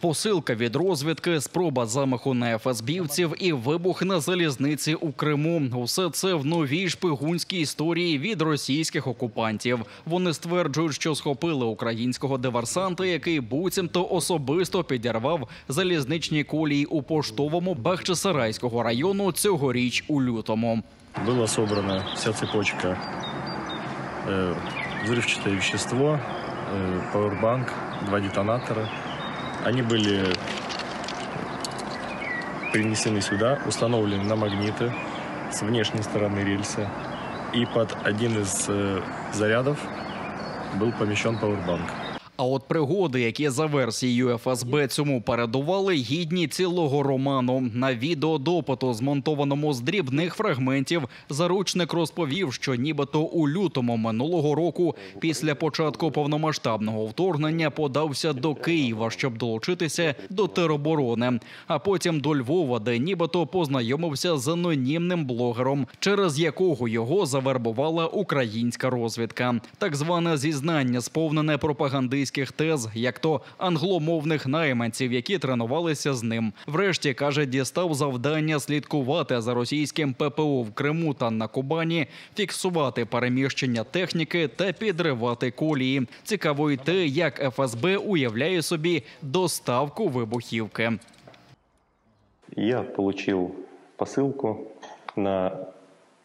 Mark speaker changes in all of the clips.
Speaker 1: Посилка від розвідки, спроба замаху на ФСБівців і вибух на залізниці у Криму. Усе це в новій шпигунській історії від російських окупантів. Вони стверджують, що схопили українського диверсанта, який буцімто особисто підірвав залізничні колії у Поштовому Бахчисарайського району цьогоріч у лютому.
Speaker 2: Була зібрана вся цепочка, взривчате вещество, пауэрбанк, 2 детонатора. Они были принесены сюда, установлены на магниты с внешней стороны рельса. И под один из зарядов был помещен пауэрбанк.
Speaker 1: А от пригоди, які за версією ФСБ цьому передували, гідні цілого роману. На відеодопиту, змонтованому з дрібних фрагментів, заручник розповів, що нібито у лютому минулого року, після початку повномасштабного вторгнення, подався до Києва, щоб долучитися до тероборони. А потім до Львова, де нібито познайомився з анонімним блогером, через якого його завербувала українська розвідка. Так зване зізнання сповнене пропагандистських тез, як то англомовних найманців, які тренувалися з ним. Врешті, каже, дістав завдання слідкувати за російським ППО в Криму та на Кубані, фіксувати переміщення техніки та підривати колії. Цікаво й те, як ФСБ уявляє собі доставку вибухівки.
Speaker 3: Я отримав посилку на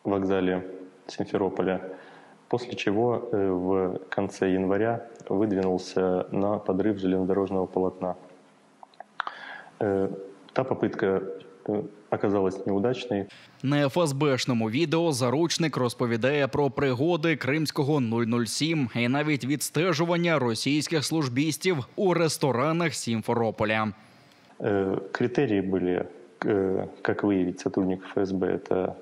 Speaker 3: вокзалі Симферополя, после чего в конце января выдвинулся на подрыв железнодорожного полотна. Та попытка оказалась неудачною.
Speaker 1: На ФСБшному відео заручник розповідає про пригоди Кримського 007 і навіть відстежування російських службістів у ресторанах Сімферополя.
Speaker 3: Критерии были, как выявить сотрудников ФСБ, это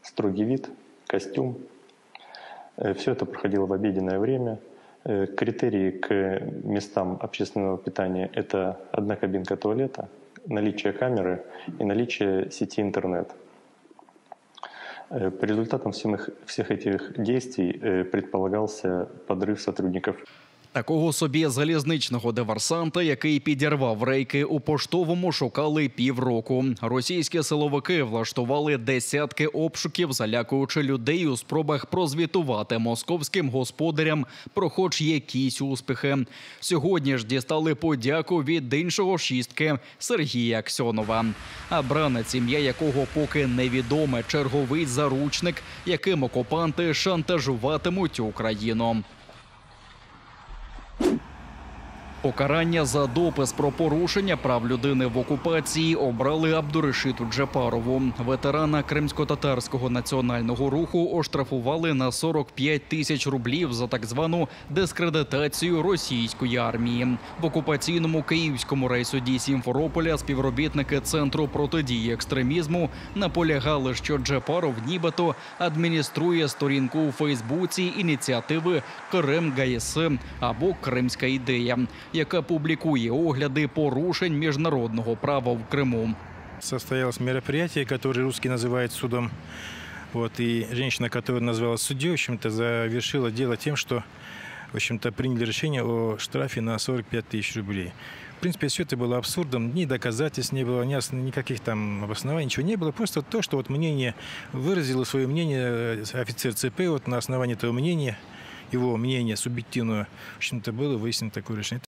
Speaker 3: строгий вид, костюм. Все это проходило в обеденное время. Критерии к местам общественного питания – это одна кабинка туалета, наличие камеры и наличие сети интернет. По результатам всех этих действий предполагался подрыв сотрудников.
Speaker 1: Такого собі залізничного диверсанта, який підірвав рейки у Поштовому, шукали півроку. Російські силовики влаштували десятки обшуків, залякуючи людей у спробах прозвітувати московським господарям про хоч якісь успіхи. Сьогодні ж дістали подяку від іншого шістки – Сергія Аксьонова. А бранець, ім'я якого поки невідоме, черговий заручник, яким окупанти шантажуватимуть Україну. Покарання за допис про порушення прав людини в окупації обрали Абдуришиту Джапарову. Ветерана Кримсько-татарського національного руху оштрафували на 45 тисяч рублів за так звану дискредитацію російської армії. В окупаційному Київському райсуді Сімферополя співробітники Центру протидії екстремізму наполягали, що Джапаров нібито адмініструє сторінку у Фейсбуці ініціативи «Крим ГАЄС» або «Кримська ідея», яка публікує огляди порушень міжнародного права в Криму.
Speaker 4: Состоялось мероприятие, которое русский называет судом. И женщина, которая называлась судьей, в общем-то, завершила дело тем, что, в общем-то, приняли решение о штрафе на 45 тысяч рублей. В принципе, все это было абсурдом, ни доказательств не было, никаких там обоснований, ничего не было. Просто то, что мнение, выразило свое мнение офицер ЦП, на основании этого мнения, его мнение субъективного, в общем-то, было выяснено такое решение.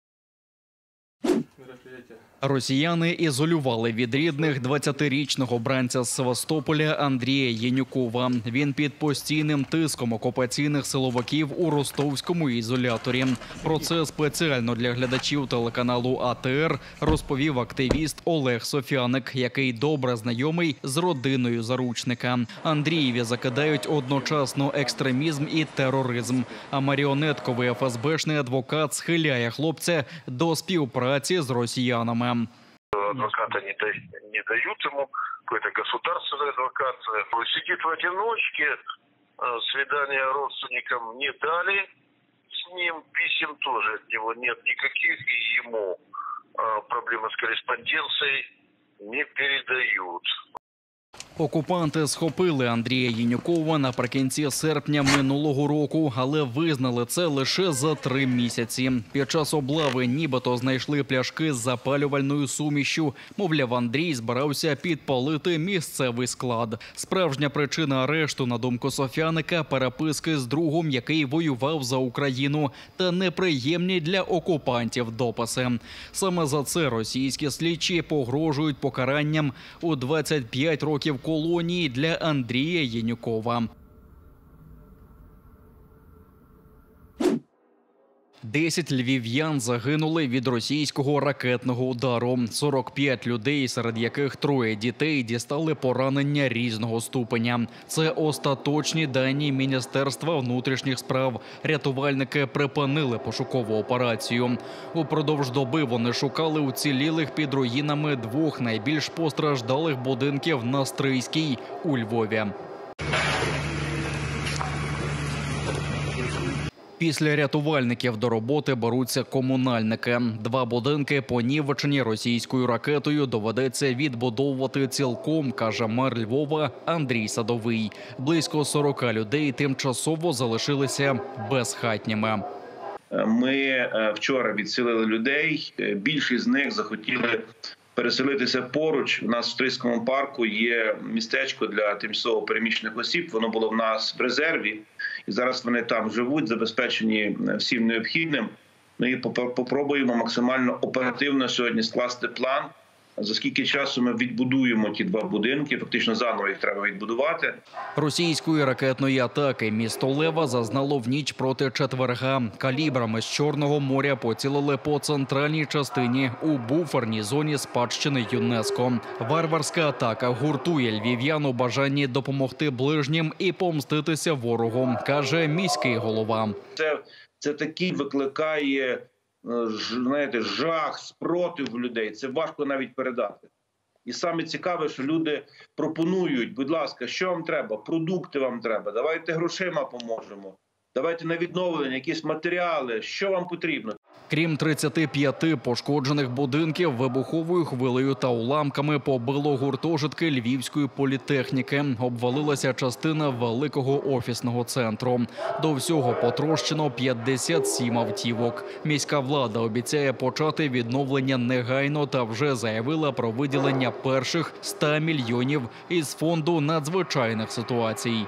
Speaker 1: Росіяни ізолювали від рідних 20-річного бранця з Севастополя Андрія Єнюкова. Він під постійним тиском окупаційних силовиків у ростовському ізоляторі. Про це спеціально для глядачів телеканалу АТР розповів активіст Олег Софяник, який добре знайомий з родиною заручника. Андрієві закидають одночасно екстремізм і тероризм. А маріонетковий ФСБшний адвокат схиляє хлопця до співпраці з росіянами.
Speaker 5: Адвоката не дают ему, какой-то государственный адвокат. Сидит в одиночке, свидания родственникам не дали, с ним писем тоже от него нет никаких, и ему проблемы с корреспонденцией не передают.
Speaker 1: Окупанти схопили Андрія Єнюкова наприкінці серпня минулого року, але визнали це лише за 3 місяці. Під час облави нібито знайшли пляшки з запалювальною сумішшю. Мовляв, Андрій збирався підпалити місцевий склад. Справжня причина арешту, на думку Софяника, переписки з другом, який воював за Україну, та неприємні для окупантів дописи. Саме за це російські слідчі погрожують покаранням у 25 років колонії для Андрія Єнюкова. 10 львів'ян загинули від російського ракетного удару. 45 людей, серед яких 3 дітей, дістали поранення різного ступеня. Це остаточні дані Міністерства внутрішніх справ. Рятувальники припинили пошукову операцію. Упродовж доби вони шукали уцілілих під руїнами 2 найбільш постраждалих будинків на Стрийській у Львові. Після рятувальників до роботи беруться комунальники. 2 будинки, понівечені російською ракетою, доведеться відбудовувати цілком, каже мер Львова Андрій Садовий. Близько 40 людей тимчасово залишилися безхатніми.
Speaker 6: Ми вчора відселили людей, більшість з них захотіли переселитися поруч. У нас в Стрийському парку є містечко для тимчасово переміщених осіб, воно було в нас в резерві. І зараз вони там живуть, забезпечені всім необхідним. Ми попробуємо максимально оперативно сьогодні скласти план, за скільки часу ми відбудуємо ті 2 будинки, фактично заново їх треба відбудувати.
Speaker 1: Російської ракетної атаки місто Лева зазнало в ніч проти четверга. Калібрами з Чорного моря поцілили по центральній частині у буферній зоні спадщини ЮНЕСКО. Варварська атака гуртує львів'ян у бажанні допомогти ближнім і помститися ворогу, каже міський голова.
Speaker 6: Це такий викликає, знаєте, жах, спротив людей. Це важко навіть передати. І саме цікаве, що люди пропонують, будь ласка, що вам треба? Продукти вам треба, давайте грошима поможемо, давайте на відновлення, якісь матеріали, що вам потрібно.
Speaker 1: Крім 35 пошкоджених будинків, вибуховою хвилею та уламками побило гуртожитки Львівської політехніки. Обвалилася частина великого офісного центру. До всього потрощено 57 автівок. Міська влада обіцяє почати відновлення негайно та вже заявила про виділення перших 100 мільйонів із фонду надзвичайних ситуацій.